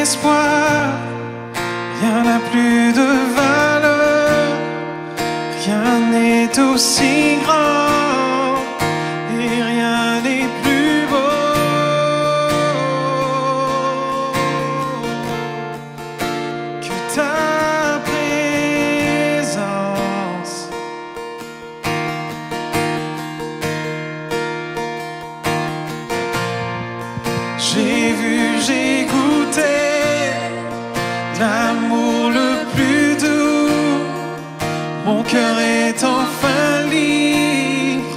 espoir, rien n'a plus de valeur, rien n'est aussi grand et rien n'est plus beau que ta présence. J'ai vu, j'ai goûté l'amour le plus doux. Mon cœur est enfin libre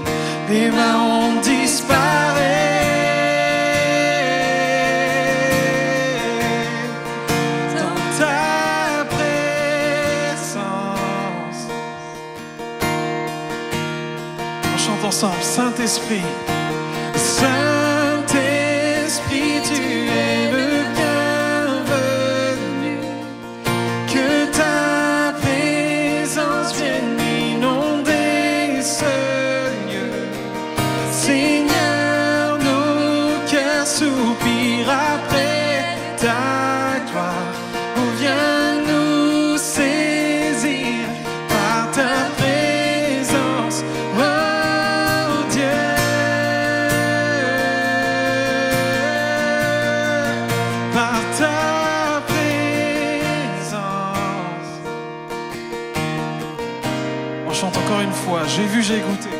et ma honte disparaît dans ta présence. On chante ensemble, Saint-Esprit. Saint-Esprit, tu es le bienvenu. Que ta présence vienne inonder ce lieu. Seigneur, nos cœurs soupirent après ta gloire. Oh, viens nous saisir par ta présence. Oh Dieu, par ta présence. On chante encore une fois. J'ai vu, j'ai goûté.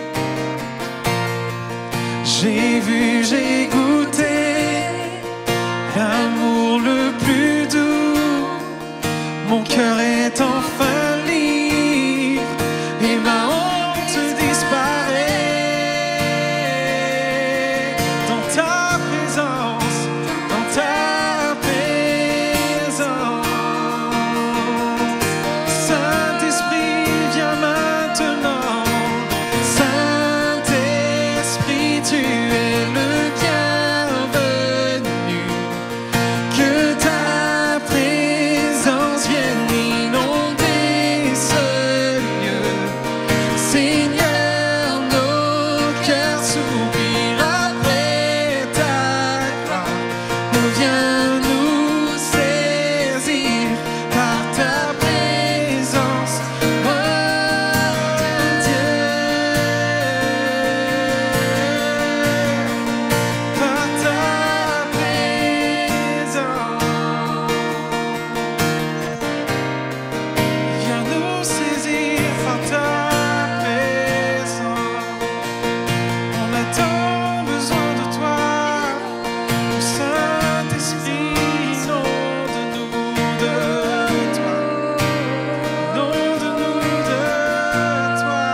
J'ai vu, j'ai goûté l'amour le plus doux. Mon cœur est enfin libre et ma honte disparaît dans ta présence, dans ta présence. Saint-Esprit, viens maintenant. Saint-Esprit, tu es le bienvenu. Que ta présence vienne inonder ce lieu. Seigneur, nos cœurs soupirent après ta gloire. Oh, viens nous saisir par ta présence. Oh Dieu, par ta présence. Viens nous saisir par ta présence. On a tant besoin de toi, Saint-Esprit, inonde-nous de toi, inonde-nous de toi.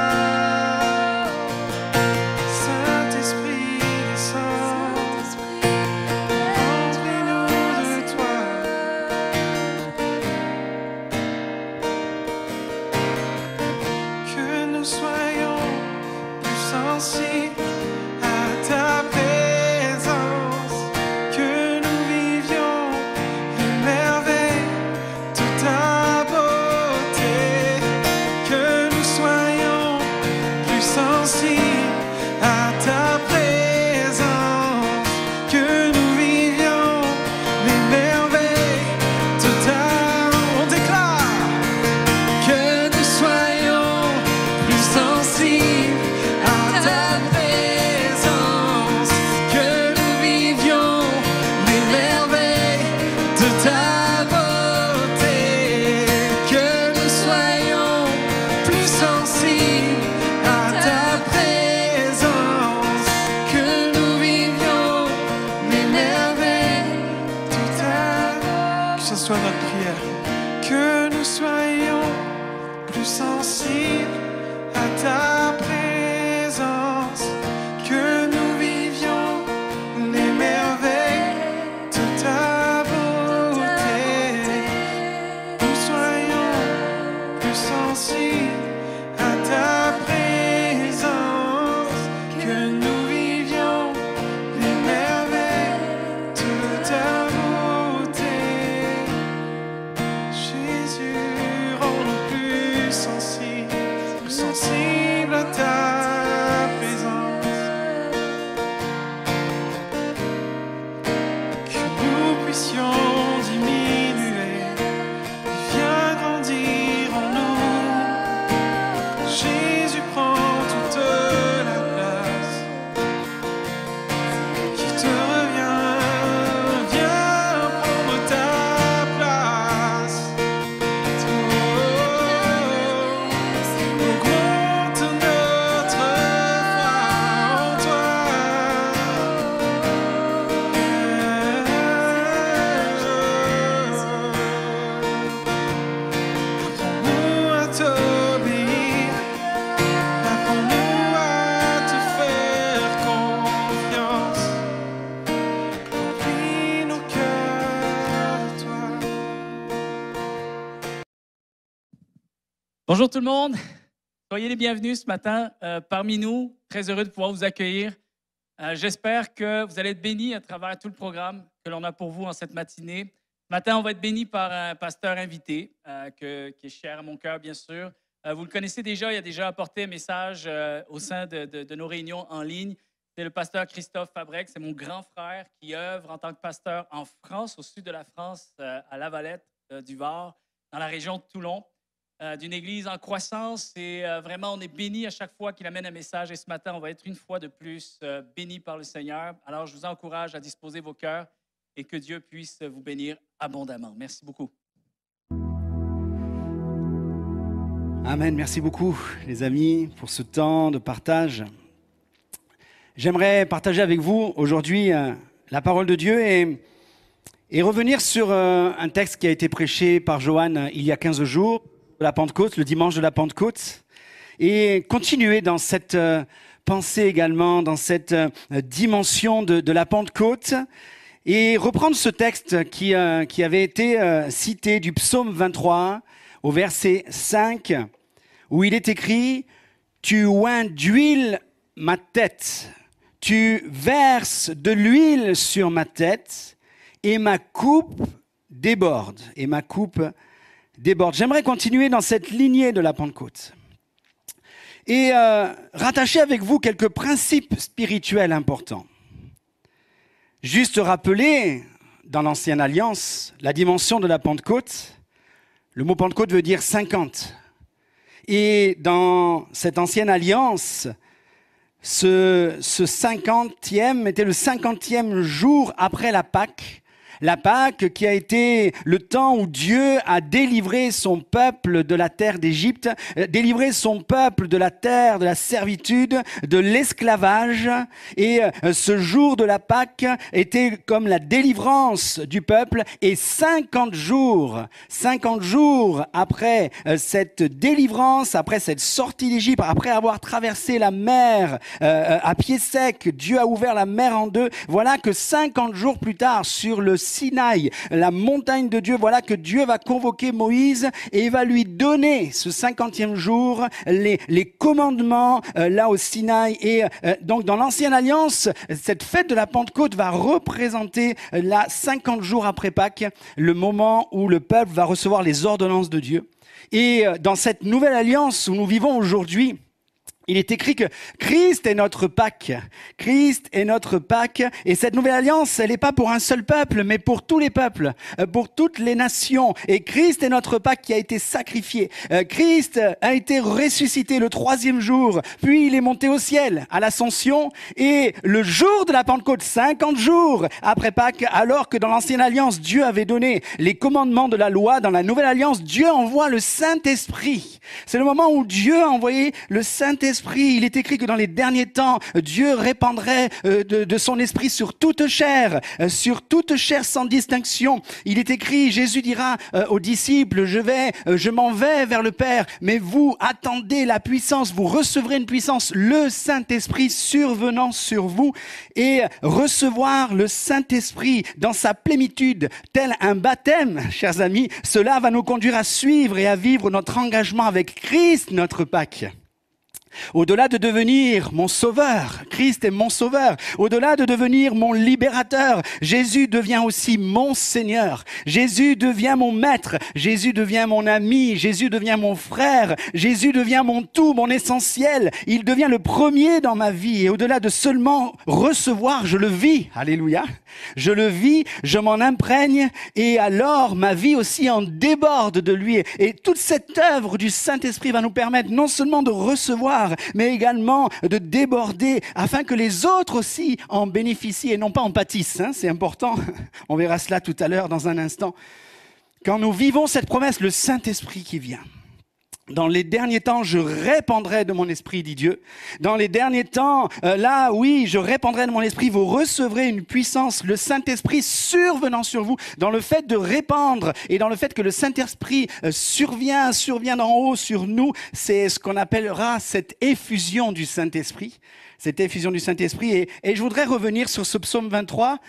Saint-Esprit, descends, remplis-nous de toi. Que nous soyons plus sensibles à ta présence, que nous vivions les merveilles de ta beauté, que nous soyons plus sensibles à ta présence, que nous vivions les merveilles de ta... On déclare que nous soyons plus sensibles à ta présence, que nous vivions les merveilles de ta beauté, que nous soyons plus sensibles à ta présence, que nous vivions les merveilles de ta... Que ce soit notre prière. Que nous soyons plus sensibles à ta présence, que nous vivions les merveilles de ta beauté. Nous soyons plus sensibles à ta présence, que nous vivions les merveilles de ta beauté. Jésus, rends-nous plus sensibles Bonjour tout le monde, soyez les bienvenus ce matin parmi nous. Très heureux de pouvoir vous accueillir. J'espère que vous allez être bénis à travers tout le programme que l'on a pour vous en cette matinée. Ce matin, on va être bénis par un pasteur invité qui est cher à mon cœur, bien sûr. Vous le connaissez déjà, il a déjà apporté un message au sein de nos réunions en ligne. C'est le pasteur Christophe Fabrec, c'est mon grand frère qui œuvre en tant que pasteur en France, au sud de la France, à La Valette du Var, dans la région de Toulon. D'une église en croissance et vraiment on est béni à chaque fois qu'il amène un message et ce matin on va être une fois de plus béni par le Seigneur. Alors je vous encourage à disposer vos cœurs et que Dieu puisse vous bénir abondamment. Merci beaucoup. Amen, merci beaucoup les amis pour ce temps de partage. J'aimerais partager avec vous aujourd'hui la parole de Dieu et revenir sur un texte qui a été prêché par Johan il y a 15 jours. De la Pentecôte, le dimanche de la Pentecôte, et continuer dans cette pensée également, dans cette dimension de la Pentecôte, et reprendre ce texte qui avait été cité du psaume 23 au verset 5, où il est écrit « Tu oins d'huile ma tête, tu verses de l'huile sur ma tête, et ma coupe déborde. » Et ma coupe déborde. J'aimerais continuer dans cette lignée de la Pentecôte et rattacher avec vous quelques principes spirituels importants. Juste rappeler, dans l'Ancienne Alliance, la dimension de la Pentecôte. Le mot Pentecôte veut dire 50. Et dans cette Ancienne Alliance, ce 50e était le 50e jour après la Pâque. La Pâque qui a été le temps où Dieu a délivré son peuple de la terre d'Égypte, délivré son peuple de la terre de la servitude, de l'esclavage. Et ce jour de la Pâque était comme la délivrance du peuple. Et 50 jours après cette délivrance, après cette sortie d'Égypte, après avoir traversé la mer à pied sec, Dieu a ouvert la mer en deux. Voilà que 50 jours plus tard, sur le Sinaï, la montagne de Dieu, voilà que Dieu va convoquer Moïse et il va lui donner ce 50e jour les commandements là au Sinaï. Et donc dans l'Ancienne Alliance, cette fête de la Pentecôte va représenter là 50 jours après Pâques, le moment où le peuple va recevoir les ordonnances de Dieu. Et dans cette nouvelle alliance où nous vivons aujourd'hui, il est écrit que Christ est notre Pâque. Christ est notre Pâque. Et cette nouvelle alliance, elle n'est pas pour un seul peuple, mais pour tous les peuples, pour toutes les nations. Et Christ est notre Pâque qui a été sacrifié. Christ a été ressuscité le 3e jour, puis il est monté au ciel à l'Ascension. Et le jour de la Pentecôte, 50 jours après Pâques, alors que dans l'Ancienne Alliance, Dieu avait donné les commandements de la loi, dans la Nouvelle Alliance, Dieu envoie le Saint-Esprit. C'est le moment où Dieu a envoyé le Saint-Esprit. Il est écrit que dans les derniers temps, Dieu répandrait de son esprit sur toute chair sans distinction. Il est écrit, Jésus dira aux disciples, je m'en vais vers le Père, mais vous attendez la puissance, vous recevrez une puissance, le Saint-Esprit survenant sur vous, et recevoir le Saint-Esprit dans sa plénitude, tel un baptême, chers amis, cela va nous conduire à suivre et à vivre notre engagement avec Christ, notre Pâque. Au-delà de devenir mon sauveur, Christ est mon sauveur. Au-delà de devenir mon libérateur, Jésus devient aussi mon Seigneur. Jésus devient mon maître. Jésus devient mon ami. Jésus devient mon frère. Jésus devient mon tout, mon essentiel. Il devient le premier dans ma vie. Et au-delà de seulement recevoir, je le vis. Alléluia. Je le vis, je m'en imprègne. Et alors, ma vie aussi en déborde de lui. Et toute cette œuvre du Saint-Esprit va nous permettre non seulement de recevoir, mais également de déborder afin que les autres aussi en bénéficient et non pas en pâtissent. C'est important. On verra cela tout à l'heure dans un instant. Quand nous vivons cette promesse, le Saint-Esprit qui vient. Dans les derniers temps, je répandrai de mon esprit, dit Dieu. Dans les derniers temps, là, oui, je répandrai de mon esprit. Vous recevrez une puissance, le Saint-Esprit survenant sur vous. Dans le fait de répandre et dans le fait que le Saint-Esprit survient d'en haut sur nous, c'est ce qu'on appellera cette effusion du Saint-Esprit. Cette effusion du Saint-Esprit. Et je voudrais revenir sur ce psaume 23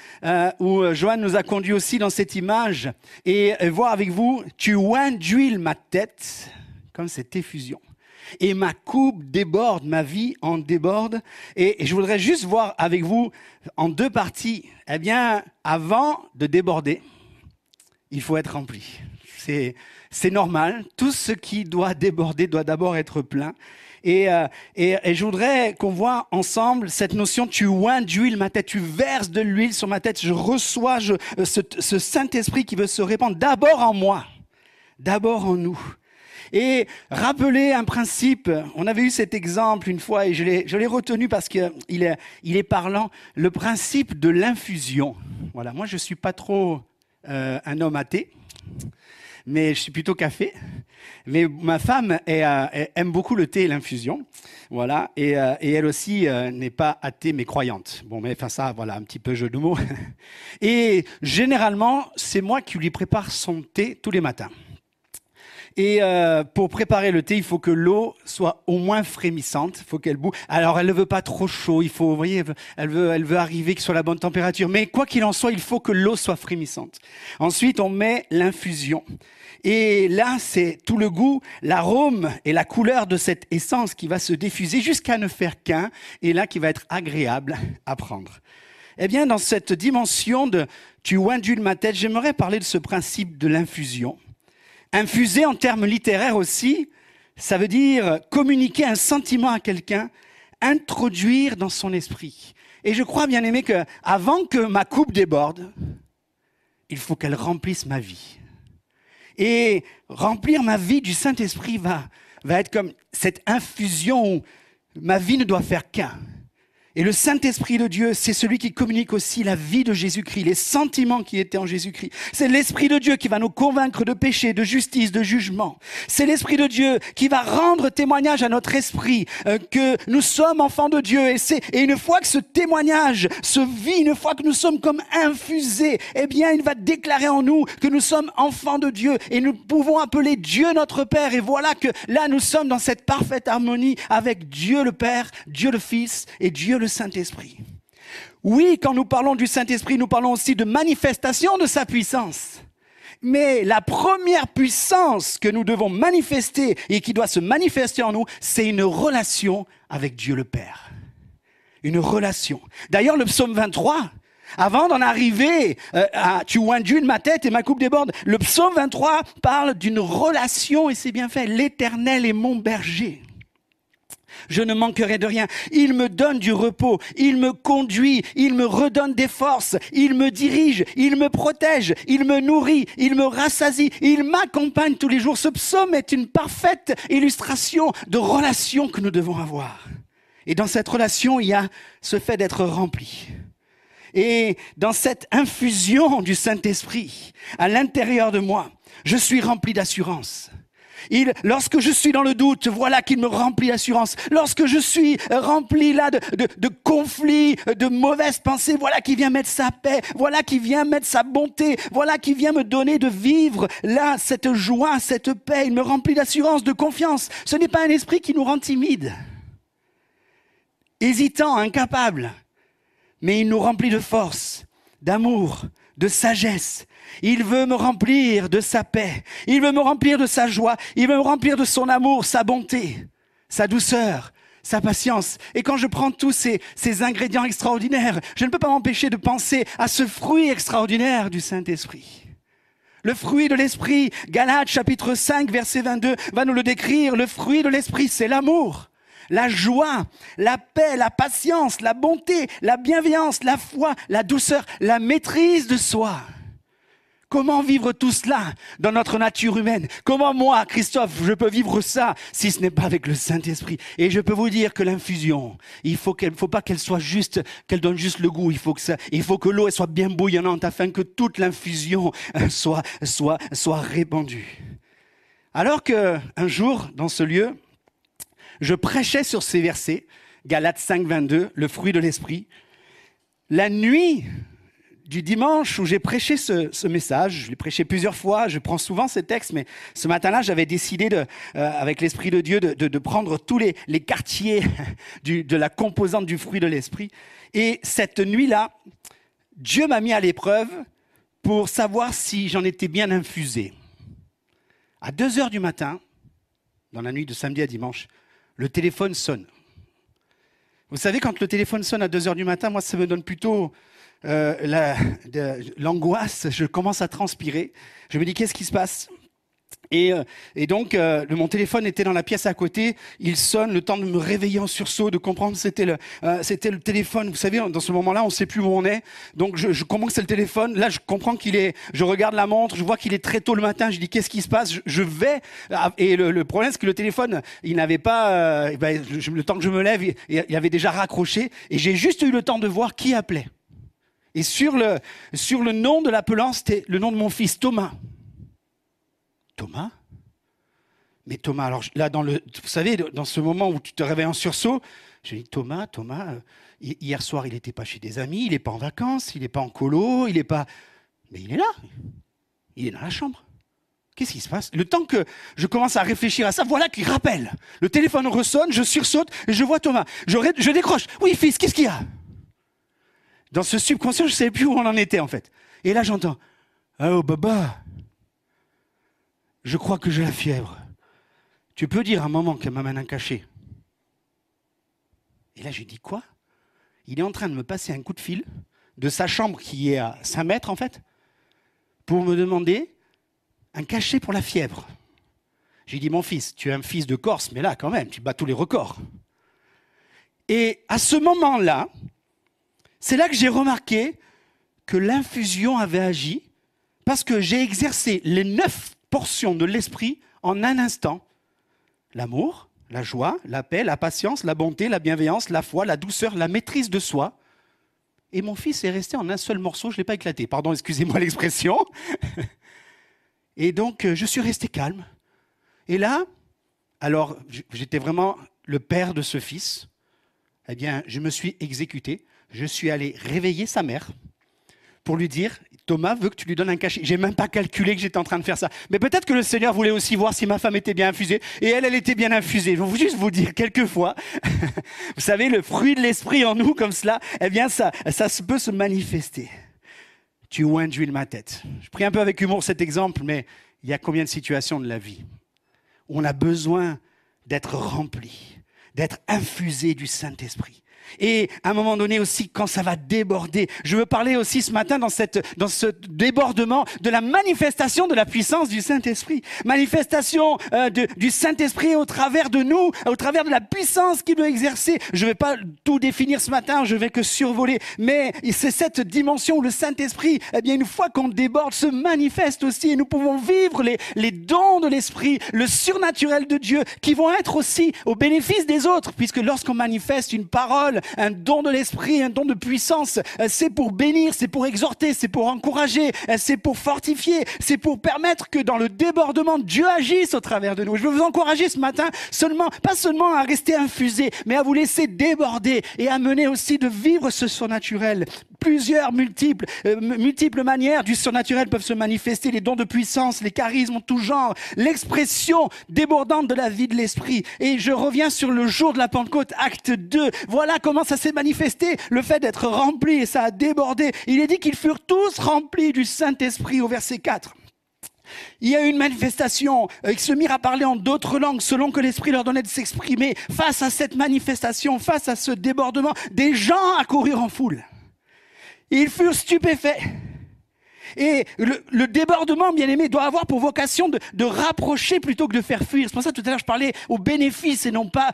où Johan nous a conduit aussi dans cette image et voir avec vous, tu oins d'huile ma tête. comme cette effusion. Et ma coupe déborde, ma vie en déborde. Et je voudrais juste voir avec vous en deux parties. Eh bien, avant de déborder, il faut être rempli. C'est normal. Tout ce qui doit déborder doit d'abord être plein. Et je voudrais qu'on voit ensemble cette notion, tu oins d'huile ma tête, tu verses de l'huile sur ma tête, je reçois ce Saint-Esprit qui veut se répandre d'abord en moi, d'abord en nous. Et rappeler un principe, on avait eu cet exemple une fois et je l'ai retenu parce qu'il est parlant, le principe de l'infusion. Voilà, moi je ne suis pas trop un homme athée, mais je suis plutôt café. Mais ma femme aime beaucoup le thé et l'infusion, voilà, et elle aussi n'est pas athée mais croyante. Bon, mais enfin ça, voilà, un petit peu jeu de mots. Et généralement, c'est moi qui lui prépare son thé tous les matins. Et pour préparer le thé, il faut que l'eau soit au moins frémissante, il faut qu'elle boue. Alors, elle ne veut pas trop chaud, il faut, vous voyez, elle veut arriver sur la bonne température. Mais quoi qu'il en soit, il faut que l'eau soit frémissante. Ensuite, on met l'infusion. Et là, c'est tout le goût, l'arôme et la couleur de cette essence qui va se diffuser jusqu'à ne faire qu'un, et là, qui va être agréable à prendre. Eh bien, dans cette dimension de « tu oins d'huile ma tête », j'aimerais parler de ce principe de l'infusion. Infuser en termes littéraires aussi, ça veut dire communiquer un sentiment à quelqu'un, introduire dans son esprit. Et je crois, bien aimé, qu'avant que ma coupe déborde, il faut qu'elle remplisse ma vie. Et remplir ma vie du Saint-Esprit va être comme cette infusion où ma vie ne doit faire qu'un. Et le Saint-Esprit de Dieu, c'est celui qui communique aussi la vie de Jésus-Christ, les sentiments qui étaient en Jésus-Christ. C'est l'Esprit de Diet qui va nous convaincre de péché, de justice, de jugement. C'est l'Esprit de Dieu qui va rendre témoignage à notre esprit que nous sommes enfants de Dieu. Et une fois que ce témoignage se vit, une fois que nous sommes comme infusés, eh bien, il va déclarer en nous que nous sommes enfants de Dieu et nous pouvons appeler Dieu notre Père. Et voilà que là, nous sommes dans cette parfaite harmonie avec Dieu le Père, Dieu le Fils et Dieu le Saint-Esprit. Oui, quand nous parlons du Saint-Esprit, nous parlons aussi de manifestation de sa puissance. Mais la première puissance que nous devons manifester et qui doit se manifester en nous, c'est une relation avec Dieu le Père. Une relation. D'ailleurs, le psaume 23, avant d'en arriver à « tu oins d'huile ma tête et ma coupe déborde », le psaume 23 parle d'une relation, et c'est bien fait, « l'Éternel est mon berger ». Je ne manquerai de rien. Il me donne du repos, il me conduit, il me redonne des forces, il me dirige, il me protège, il me nourrit, il me rassasie, il m'accompagne tous les jours. Ce psaume est une parfaite illustration de relation que nous devons avoir. Et dans cette relation, il y a ce fait d'être rempli. Et dans cette infusion du Saint-Esprit, à l'intérieur de moi, je suis rempli d'assurance. Lorsque je suis dans le doute, voilà qu'il me remplit d'assurance. Lorsque je suis rempli là de conflits, de mauvaises pensées, voilà qu'il vient mettre sa paix, voilà qu'il vient mettre sa bonté, voilà qu'il vient me donner de vivre là cette joie, cette paix. Il me remplit d'assurance, de confiance. Ce n'est pas un esprit qui nous rend timides, hésitants, incapables, mais il nous remplit de force, d'amour, de sagesse. Il veut me remplir de sa paix. Il veut me remplir de sa joie. Il veut me remplir de son amour, sa bonté, sa douceur, sa patience. Et quand je prends tous ces ingrédients extraordinaires, je ne peux pas m'empêcher de penser à ce fruit extraordinaire du Saint-Esprit. Le fruit de l'Esprit, Galates chapitre 5, verset 22, va nous le décrire. Le fruit de l'Esprit, c'est l'amour, la joie, la paix, la patience, la bonté, la bienveillance, la foi, la douceur, la maîtrise de soi. Comment vivre tout cela dans notre nature humaine? Comment moi, Christophe, je peux vivre ça si ce n'est pas avec le Saint-Esprit? Et je peux vous dire que l'infusion, il faut pas qu'elle soit juste, qu'elle donne juste le goût. Il faut que l'eau soit bien bouillonnante afin que toute l'infusion soit répandue. Alors qu'un jour, dans ce lieu, je prêchais sur ces versets, Galates 5, 22, le fruit de l'Esprit. La nuit du dimanche où j'ai prêché ce message, je l'ai prêché plusieurs fois, je prends souvent ces textes, mais ce matin-là, j'avais décidé, avec l'Esprit de Dieu, de prendre tous les quartiers de la composante du fruit de l'Esprit. Et cette nuit-là, Dieu m'a mis à l'épreuve pour savoir si j'en étais bien infusé. À 2 heures du matin, dans la nuit de samedi à dimanche, le téléphone sonne. Vous savez, quand le téléphone sonne à 2 heures du matin, moi, ça me donne plutôt l'angoisse. Je commence à transpirer. Je me dis, qu'est-ce qui se passe ? Et donc, mon téléphone était dans la pièce à côté. Il sonne, le temps de me réveiller en sursaut, de comprendre que c'était le téléphone. Vous savez, dans ce moment-là, on ne sait plus où on est. Donc, je comprends que c'est le téléphone. Là, je comprends je regarde la montre, je vois qu'il est très tôt le matin. Je dis, qu'est-ce qui se passe ? Je vais. Et le problème, c'est que le téléphone, il n'avait pas. Le temps que je me lève, il avait déjà raccroché. Et j'ai juste eu le temps de voir qui appelait. Et sur le nom de l'appelant, c'était le nom de mon fils, Thomas. Thomas ? Mais Thomas, alors là, vous savez, dans ce moment où tu te réveilles en sursaut, je dis, Thomas, hier soir, il n'était pas chez des amis, il n'est pas en vacances, il n'est pas en colo, il n'est pas... Mais il est là, il est dans la chambre. Qu'est-ce qui se passe ? Le temps que je commence à réfléchir à ça, voilà qu'il rappelle. Le téléphone ressonne, je sursaute, et je vois Thomas. Je décroche. Oui, fils, qu'est-ce qu'il y a ? Dans ce subconscient, je ne savais plus où on en était, en fait. Et là, j'entends, oh, Baba, je crois que j'ai la fièvre. Tu peux dire à maman qu'elle m'amène un cachet. Et là, j'ai dit quoi ? Il est en train de me passer un coup de fil de sa chambre qui est à 5 mètres, en fait, pour me demander un cachet pour la fièvre. J'ai dit, mon fils, tu es un fils de Corse, mais là, quand même, tu bats tous les records. Et à ce moment-là, c'est là que j'ai remarqué que l'infusion avait agi parce que j'ai exercé les 9 portions de l'esprit en un instant. L'amour, la joie, la paix, la patience, la bonté, la bienveillance, la foi, la douceur, la maîtrise de soi. Et mon fils est resté en un seul morceau, je ne l'ai pas éclaté. Pardon, excusez-moi l'expression. Et donc, je suis resté calme. Et là, alors, j'étais vraiment le père de ce fils. Eh bien, je me suis exécuté. Je suis allé réveiller sa mère pour lui dire, Thomas veut que tu lui donnes un cachet. Je n'ai même pas calculé que j'étais en train de faire ça. Mais peut-être que le Seigneur voulait aussi voir si ma femme était bien infusée. Et elle était bien infusée. Je vais juste vous dire quelquefois, vous savez, le fruit de l'esprit en nous comme cela, eh bien ça peut se manifester. Tu oins d'huile ma tête. Je pris un peu avec humour cet exemple, mais il y a combien de situations de la vie où on a besoin d'être rempli, d'être infusé du Saint-Esprit. Et à un moment donné aussi, quand ça va déborder, je veux parler aussi ce matin dans ce débordement de la manifestation de la puissance du Saint-Esprit. Manifestation du Saint-Esprit au travers de nous, au travers de la puissance qu'il veut exercer. Je ne vais pas tout définir ce matin, je vais que survoler. Mais c'est cette dimension où le Saint-Esprit, eh bien, une fois qu'on déborde, se manifeste aussi. Et nous pouvons vivre les dons de l'Esprit, le surnaturel de Dieu, qui vont être aussi au bénéfice des autres. Puisque lorsqu'on manifeste une parole, un don de l'esprit, un don de puissance, c'est pour bénir, c'est pour exhorter, c'est pour encourager, c'est pour fortifier, c'est pour permettre que dans le débordement, Dieu agisse au travers de nous. Je veux vous encourager ce matin, pas seulement à rester infusé, mais à vous laisser déborder et à mener aussi de vivre ce surnaturel. Plusieurs multiples manières du surnaturel peuvent se manifester, les dons de puissance, les charismes en tout genre, l'expression débordante de la vie de l'esprit. Et je reviens sur le jour de la Pentecôte, acte 2. Voilà comment ça s'est manifesté, le fait d'être rempli, et ça a débordé. Il est dit qu'ils furent tous remplis du Saint-Esprit au verset 4. Il y a eu une manifestation, ils se mirent à parler en d'autres langues selon que l'Esprit leur donnait de s'exprimer. Face à cette manifestation, face à ce débordement, des gens accoururent en foule. Ils furent stupéfaits. Et le débordement, bien aimé, doit avoir pour vocation de rapprocher plutôt que de faire fuir. C'est pour ça que tout à l'heure je parlais aux bénéfices et non pas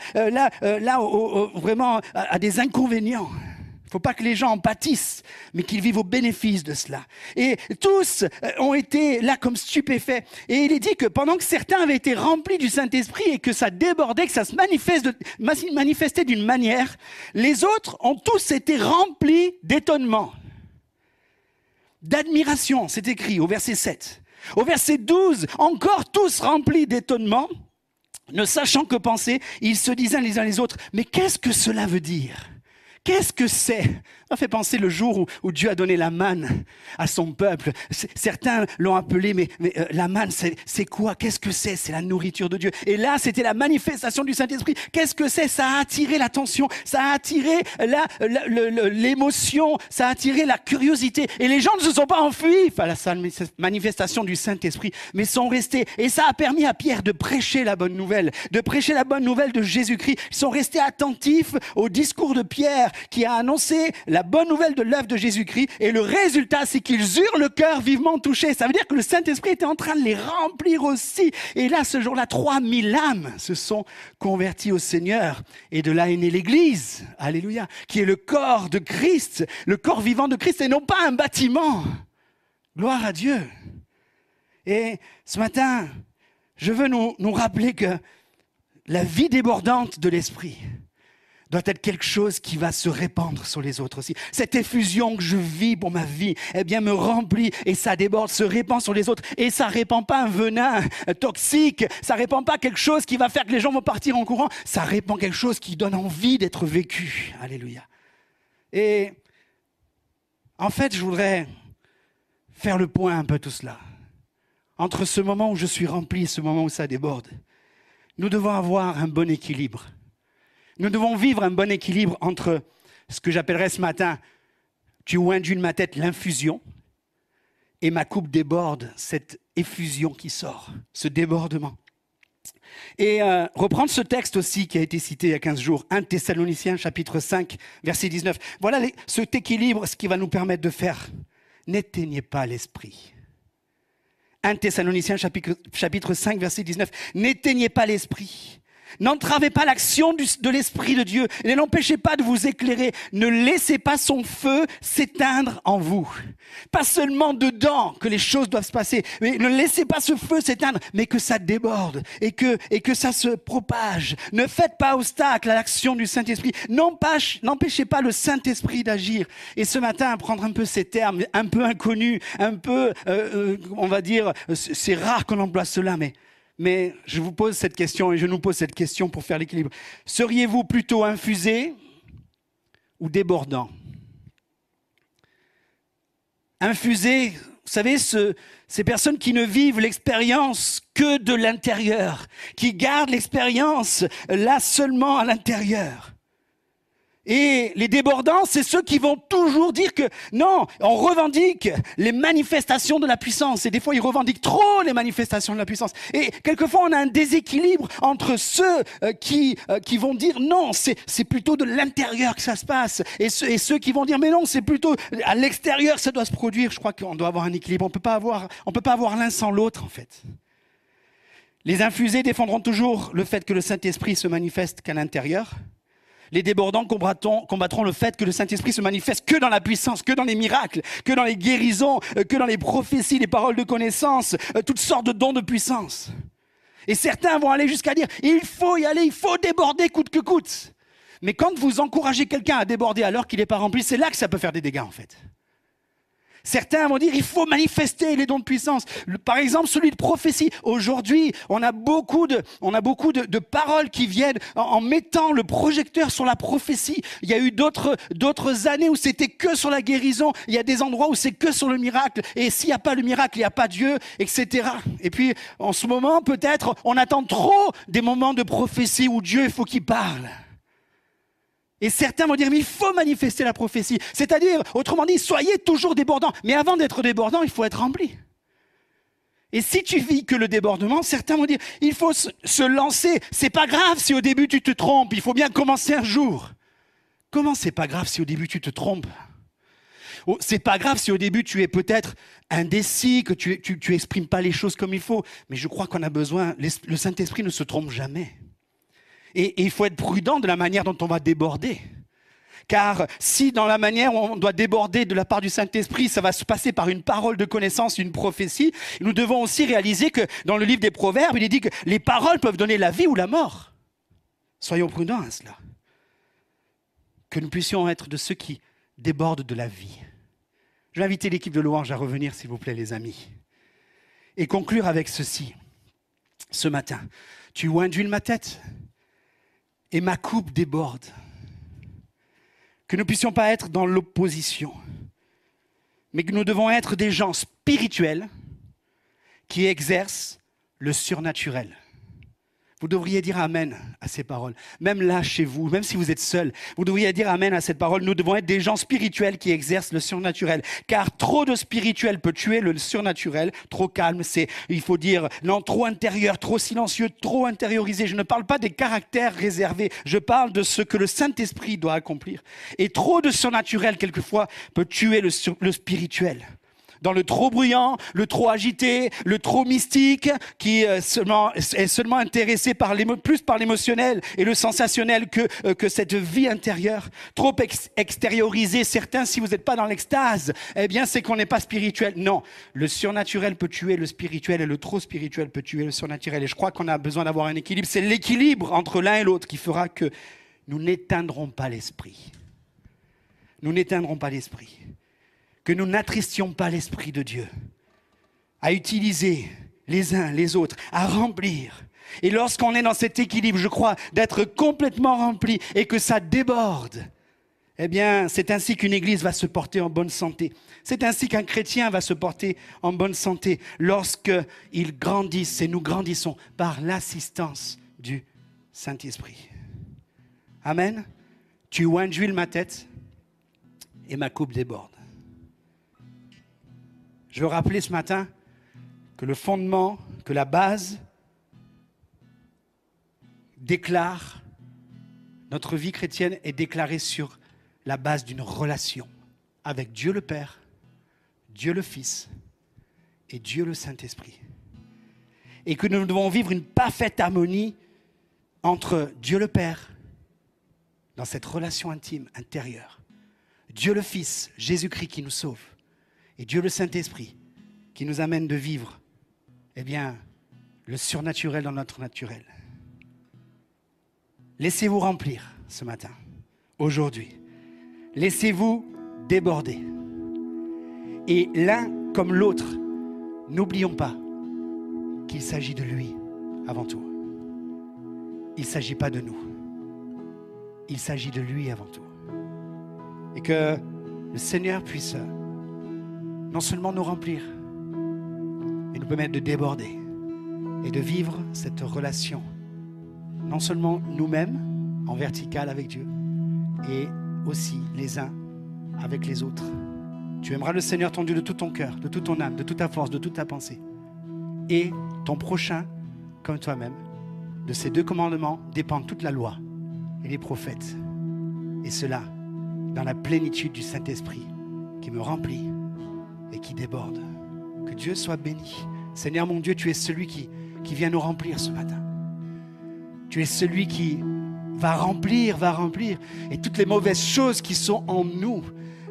vraiment à des inconvénients. Il ne faut pas que les gens en pâtissent, mais qu'ils vivent au bénéfice de cela. Et tous ont été là comme stupéfaits. Et il est dit que pendant que certains avaient été remplis du Saint-Esprit et que ça débordait, que ça se manifestait d'une manière, les autres ont tous été remplis d'étonnement. D'admiration, c'est écrit au verset 7. Au verset 12, encore tous remplis d'étonnement, ne sachant que penser, ils se disaient les uns les autres, mais qu'est-ce que cela veut dire ? Qu'est-ce que c'est? Ça m'a fait penser le jour où Dieu a donné la manne à son peuple. Certains l'ont appelé, mais la manne, c'est quoi? Qu'est-ce que c'est? C'est la nourriture de Dieu. Et là, c'était la manifestation du Saint-Esprit. Qu'est-ce que c'est? Ça a attiré l'attention, ça a attiré l'émotion, ça a attiré la curiosité. Et les gens ne se sont pas enfuis face à la manifestation du Saint-Esprit, mais sont restés. Et ça a permis à Pierre de prêcher la bonne nouvelle, de Jésus-Christ. Ils sont restés attentifs au discours de Pierre qui a annoncé la bonne nouvelle de l'œuvre de Jésus-Christ. Et le résultat, c'est qu'ils eurent le cœur vivement touché. Ça veut dire que le Saint-Esprit était en train de les remplir aussi. Et là, ce jour-là, 3000 âmes se sont converties au Seigneur. Et de là est née l'Église, alléluia, qui est le corps de Christ, le corps vivant de Christ et non pas un bâtiment. Gloire à Dieu. Et ce matin, je veux nous rappeler que la vie débordante de l'Esprit doit être quelque chose qui va se répandre sur les autres aussi. Cette effusion que je vis pour ma vie, eh bien, me remplit et ça déborde, se répand sur les autres. Et ça répand pas un venin toxique, ça répand pas quelque chose qui va faire que les gens vont partir en courant, ça répand quelque chose qui donne envie d'être vécu. Alléluia. Et en fait, je voudrais faire le point un peu tout cela. Entre ce moment où je suis rempli et ce moment où ça déborde, nous devons avoir un bon équilibre. Nous devons vivre un bon équilibre entre ce que j'appellerais ce matin, tu oindules ma tête, l'infusion, et ma coupe déborde, cette effusion qui sort, ce débordement. Et reprendre ce texte aussi qui a été cité il y a 15 jours, 1 Thessaloniciens chapitre 5, verset 19. Voilà cet équilibre, ce qui va nous permettre de faire. N'éteignez pas l'esprit. 1 Thessaloniciens chapitre 5, verset 19. N'éteignez pas l'esprit. N'entravez pas l'action de l'Esprit de Dieu. Ne l'empêchez pas de vous éclairer. Ne laissez pas son feu s'éteindre en vous. Pas seulement dedans que les choses doivent se passer. Mais ne laissez pas ce feu s'éteindre, mais que ça déborde et que ça se propage. Ne faites pas obstacle à l'action du Saint-Esprit. N'empêchez pas le Saint-Esprit d'agir. Et ce matin, à prendre un peu ces termes un peu inconnus, un peu, on va dire, c'est rare qu'on emploie cela, mais je vous pose cette question et je nous pose cette question pour faire l'équilibre. Seriez-vous plutôt infusé ou débordant? Infusé, vous savez, ces personnes qui ne vivent l'expérience que de l'intérieur, qui gardent l'expérience là seulement à l'intérieur. Et les débordants, c'est ceux qui vont toujours dire que non, on revendique les manifestations de la puissance. Et des fois, ils revendiquent trop les manifestations de la puissance. Et quelquefois, on a un déséquilibre entre ceux qui vont dire non, c'est plutôt de l'intérieur que ça se passe. Et ceux qui vont dire mais non, c'est plutôt à l'extérieur que ça doit se produire. Je crois qu'on doit avoir un équilibre. On peut pas avoir l'un sans l'autre, en fait. Les infusés défendront toujours le fait que le Saint-Esprit se manifeste qu'à l'intérieur. Les débordants combattront le fait que le Saint-Esprit se manifeste que dans la puissance, que dans les miracles, que dans les guérisons, que dans les prophéties, les paroles de connaissance, toutes sortes de dons de puissance. Et certains vont aller jusqu'à dire, il faut y aller, il faut déborder coûte que coûte. Mais quand vous encouragez quelqu'un à déborder alors qu'il n'est pas rempli, c'est là que ça peut faire des dégâts en fait. Certains vont dire il faut manifester les dons de puissance. Par exemple, celui de prophétie. Aujourd'hui, on a beaucoup de paroles qui viennent en mettant le projecteur sur la prophétie. Il y a eu d'autres années où c'était que sur la guérison. Il y a des endroits où c'est que sur le miracle. Et s'il n'y a pas le miracle, il n'y a pas Dieu, etc. Et puis, en ce moment, peut-être, on attend trop des moments de prophétie où Dieu, il faut qu'il parle. Et certains vont dire, mais il faut manifester la prophétie. C'est-à-dire, autrement dit, soyez toujours débordants. Mais avant d'être débordant, il faut être rempli. Et si tu vis que le débordement, certains vont dire, il faut se lancer. C'est pas grave si au début tu te trompes, il faut bien commencer un jour. Comment c'est pas grave si au début tu te trompes? C'est pas grave si au début tu es peut-être indécis, que tu exprimes pas les choses comme il faut. Mais je crois qu'on a besoin, le Saint-Esprit ne se trompe jamais. Et il faut être prudent de la manière dont on va déborder. Car si dans la manière où on doit déborder de la part du Saint-Esprit, ça va se passer par une parole de connaissance, une prophétie, nous devons aussi réaliser que dans le livre des Proverbes, il est dit que les paroles peuvent donner la vie ou la mort. Soyons prudents à cela. Que nous puissions être de ceux qui débordent de la vie. Je vais inviter l'équipe de louange à revenir, s'il vous plaît, les amis. Et conclure avec ceci. Ce matin, tu oindules ma tête et ma coupe déborde. Que nous ne puissions pas être dans l'opposition, mais que nous devons être des gens spirituels qui exercent le surnaturel. Vous devriez dire Amen à ces paroles. Même là, chez vous, même si vous êtes seul, vous devriez dire Amen à cette parole. Nous devons être des gens spirituels qui exercent le surnaturel. Car trop de spirituel peut tuer le surnaturel. Trop calme, c'est, il faut dire, non, trop intérieur, trop silencieux, trop intériorisé. Je ne parle pas des caractères réservés. Je parle de ce que le Saint-Esprit doit accomplir. Et trop de surnaturel, quelquefois, peut tuer le spirituel. Dans le trop bruyant, le trop agité, le trop mystique, qui est seulement intéressé plus par l'émotionnel et le sensationnel que cette vie intérieure. Trop extériorisé, certains, si vous n'êtes pas dans l'extase, eh bien c'est qu'on n'est pas spirituel. Non, le surnaturel peut tuer le spirituel et le trop spirituel peut tuer le surnaturel. Et je crois qu'on a besoin d'avoir un équilibre. C'est l'équilibre entre l'un et l'autre qui fera que nous n'éteindrons pas l'esprit. Nous n'éteindrons pas l'esprit. Que nous n'attristions pas l'Esprit de Dieu, à utiliser les uns les autres, à remplir. Et lorsqu'on est dans cet équilibre, je crois, d'être complètement rempli et que ça déborde, eh bien, c'est ainsi qu'une église va se porter en bonne santé. C'est ainsi qu'un chrétien va se porter en bonne santé lorsqu'ils grandissent et nous grandissons par l'assistance du Saint-Esprit. Amen. Tu huiles ma tête et ma coupe déborde. Je veux rappeler ce matin que le fondement, que la base déclare, notre vie chrétienne est déclarée sur la base d'une relation avec Dieu le Père, Dieu le Fils et Dieu le Saint-Esprit. Et que nous devons vivre une parfaite harmonie entre Dieu le Père, dans cette relation intime, intérieure, Dieu le Fils, Jésus-Christ qui nous sauve, et Dieu le Saint-Esprit qui nous amène de vivre, eh bien, le surnaturel dans notre naturel. Laissez-vous remplir ce matin, aujourd'hui. Laissez-vous déborder. Et l'un comme l'autre, n'oublions pas qu'il s'agit de lui avant tout. Il ne s'agit pas de nous. Il s'agit de lui avant tout. Et que le Seigneur puisse non seulement nous remplir, mais nous permettre de déborder et de vivre cette relation, non seulement nous-mêmes, en vertical avec Dieu, et aussi les uns avec les autres. Tu aimeras le Seigneur ton Dieu de tout ton cœur, de toute ton âme, de toute ta force, de toute ta pensée. Et ton prochain comme toi-même. De ces 2 commandements dépendent toute la loi et les prophètes. Et cela dans la plénitude du Saint-Esprit qui me remplit et qui déborde. Que Dieu soit béni. Seigneur mon Dieu, tu es celui qui vient nous remplir ce matin. Tu es celui qui va remplir. Et toutes les mauvaises choses qui sont en nous,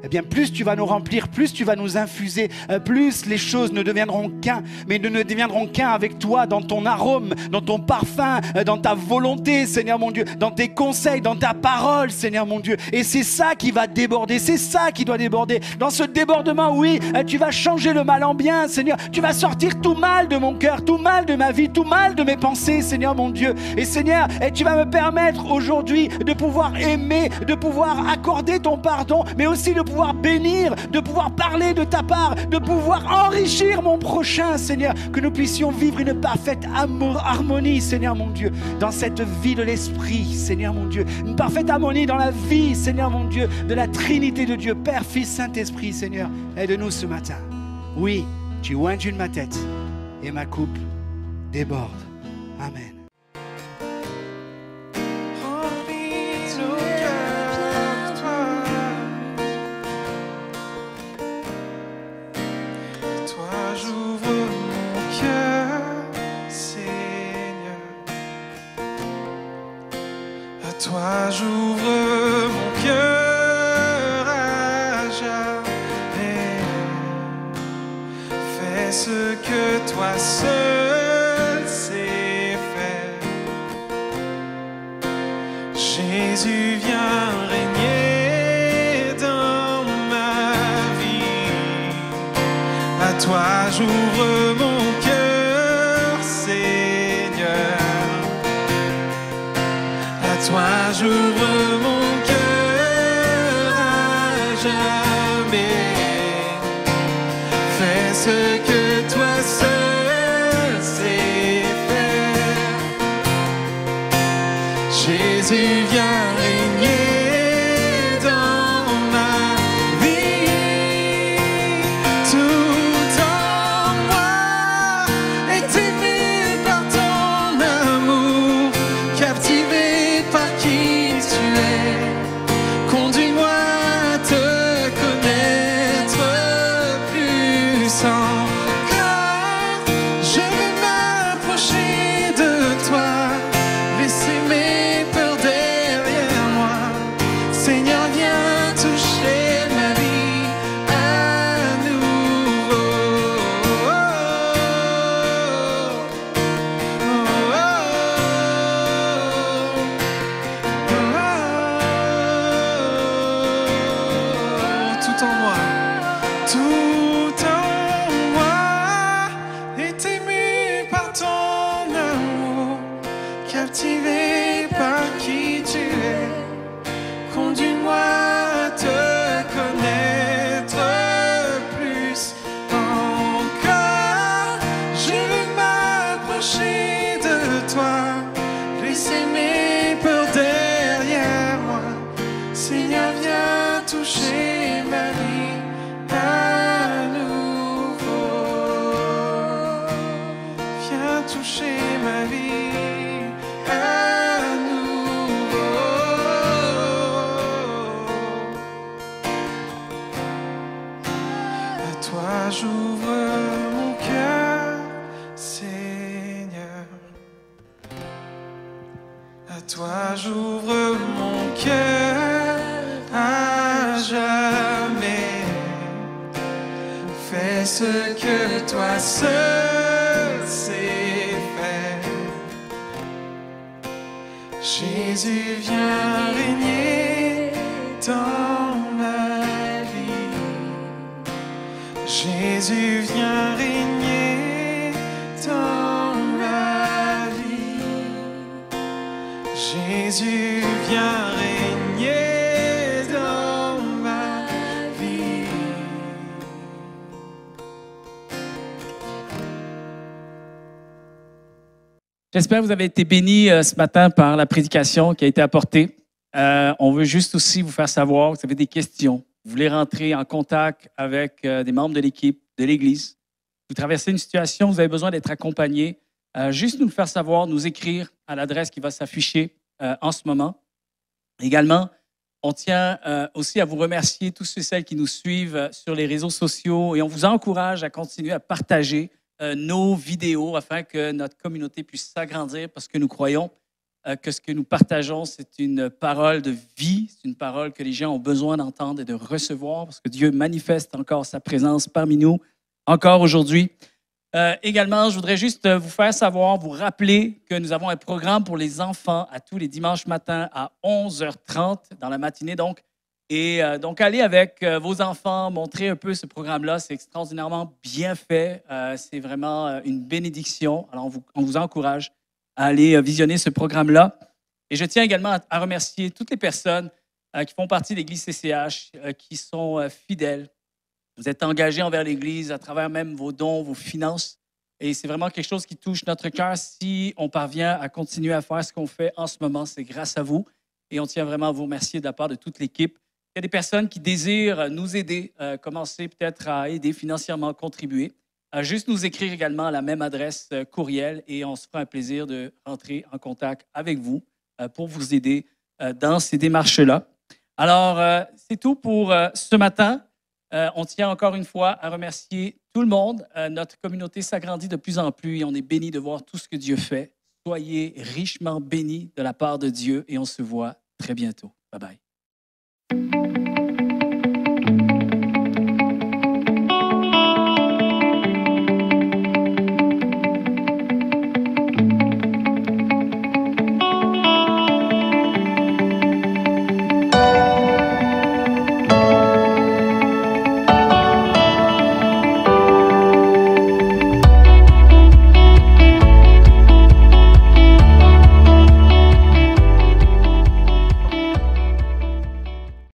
eh bien, plus tu vas nous remplir, plus tu vas nous infuser, plus les choses ne deviendront qu'un, mais ne deviendront qu'un avec toi, dans ton arôme, dans ton parfum, dans ta volonté, Seigneur mon Dieu, dans tes conseils, dans ta parole, Seigneur mon Dieu. Et c'est ça qui va déborder, c'est ça qui doit déborder. Dans ce débordement, oui, tu vas changer le mal en bien, Seigneur. Tu vas sortir tout mal de mon cœur, tout mal de ma vie, tout mal de mes pensées, Seigneur mon Dieu. Et Seigneur, tu vas me permettre aujourd'hui de pouvoir aimer, de pouvoir accorder ton pardon, mais aussi de pouvoir bénir, de pouvoir parler de ta part, de pouvoir enrichir mon prochain, Seigneur, que nous puissions vivre une parfaite harmonie, Seigneur mon Dieu, dans cette vie de l'Esprit, Seigneur mon Dieu, une parfaite harmonie dans la vie, Seigneur mon Dieu, de la Trinité de Dieu, Père, Fils, Saint-Esprit, Seigneur, aide-nous ce matin. Oui, tu huiles ma tête et ma coupe déborde. Amen. Toi j'ouvre mon cœur à jamais. Fais ce que toi seul sais faire. Jésus, viens régner dans ma vie. À toi j'ouvre mon cœur, Seigneur. À toi j'ouvre mon cœur ce que toi seul sais faire. Jésus, viens régner dans ma vie. Tout en moi est aimé par ton amour, captivé par qui tu es. Conduis-moi à te connaître plus encore. Je veux m'approcher de toi, laisser mes peurs derrière moi. Seigneur, viens toucher ma vie à nouveau. Tout en moi, tout en moi est ému par ton amour, captivé par qui tu es. Conduis-moi à te connaître plus encore. Je veux m'approcher de toi, laisser mes peurs derrière moi. Seigneur, viens toucher ma vie à nouveau. Viens toucher ma vie à nouveau. À toi j'ouvre mon cœur, Seigneur. À toi j'ouvre mon cœur à jamais. Fais ce que toi seul sais faire. Jésus, viens régner dans ma vie. Jésus, viens régner dans ma vie. Jésus, viens régner dans ma vie. J'espère que vous avez été bénis ce matin par la prédication qui a été apportée. On veut juste aussi vous faire savoir que vous avez des questions. Vous voulez rentrer en contact avec des membres de l'équipe, de l'Église. Vous traversez une situation, vous avez besoin d'être accompagné. Juste nous le faire savoir, nous écrire à l'adresse qui va s'afficher en ce moment. Également, on tient aussi à vous remercier, tous ceux et celles qui nous suivent sur les réseaux sociaux, et on vous encourage à continuer à partager nos vidéos afin que notre communauté puisse s'agrandir, parce que nous croyons que ce que nous partageons, c'est une parole de vie, c'est une parole que les gens ont besoin d'entendre et de recevoir, parce que Dieu manifeste encore sa présence parmi nous, encore aujourd'hui. Également, je voudrais juste vous faire savoir, vous rappeler que nous avons un programme pour les enfants à tous les dimanches matins à 11h30 dans la matinée. Donc allez avec vos enfants, montrez un peu ce programme-là. C'est extraordinairement bien fait. C'est vraiment une bénédiction. Alors, on vous encourage à aller visionner ce programme-là. Et je tiens également à remercier toutes les personnes qui font partie de l'Église CCH, qui sont fidèles. Vous êtes engagés envers l'Église à travers même vos dons, vos finances. Et c'est vraiment quelque chose qui touche notre cœur. Si on parvient à continuer à faire ce qu'on fait en ce moment, c'est grâce à vous. Et on tient vraiment à vous remercier de la part de toute l'équipe. Il y a des personnes qui désirent nous aider, commencer peut-être à aider financièrement, contribuer. Juste nous écrire également à la même adresse courriel et on se fera un plaisir de rentrer en contact avec vous pour vous aider dans ces démarches-là. Alors, c'est tout pour ce matin. On tient encore une fois à remercier tout le monde. Notre communauté s'agrandit de plus en plus et on est bénis de voir tout ce que Dieu fait. Soyez richement bénis de la part de Dieu et on se voit très bientôt. Bye bye.